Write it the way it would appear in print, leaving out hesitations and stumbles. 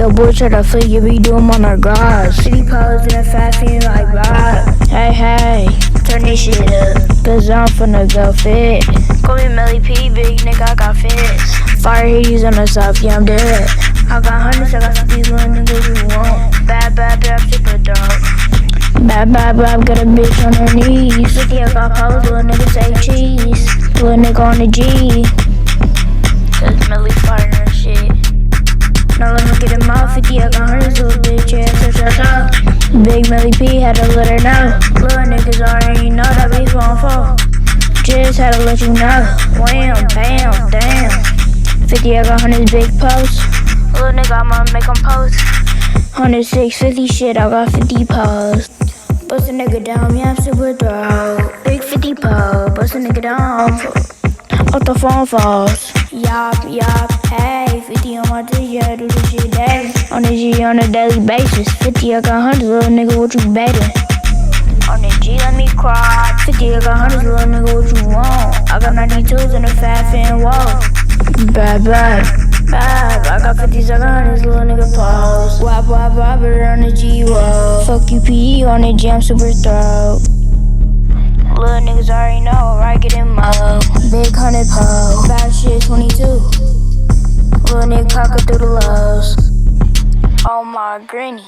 The boys try to flick you, we do them on our garage. City pose in a fat feeling like vibe. Hey, turn this shit up, cause I'm finna go fit. Call me Mxlly P, big nigga, I got fits. Fire hitties on the south, yeah, I'm dead. I got hundreds, I got 50 little niggas you want. Bad, super dope. Bad, got a bitch on her knees. 50, I got pose, little nigga say cheese. Little nigga on the G, cause Mxlly firing her shit. Now let me get him out, 50, I got hundreds, little bitch, yeah, Big Mxlly P had to let her know. Little niggas already know that we gon' fall. Just had to let you know. Wham, bam, damn. 50, I got hundreds, big posts. Little nigga, I'ma make 'em post. 106, 50 shit, I got 50 posts. Bust a nigga down, yeah, I'm super throw. Big 50 po, bust a nigga down. Off the phone falls. Yop, hey, 50 on my dick, yeah, do this shit daily. On the G on a daily basis. 50, I got hundreds, little nigga, what you betting? On the G, let me cry. 50, I got hundreds, little nigga, what you want? I got 92s in a fat fin wall. Bad, I got 50s, I got hundreds, little nigga pause. Wap, but on the G roll. Fuck you, PE on the jam, super throw. Little niggas already know, right? Get him up. Big 100 po, fat shit 22. Little nigga cocking through the lows. Oh my granny.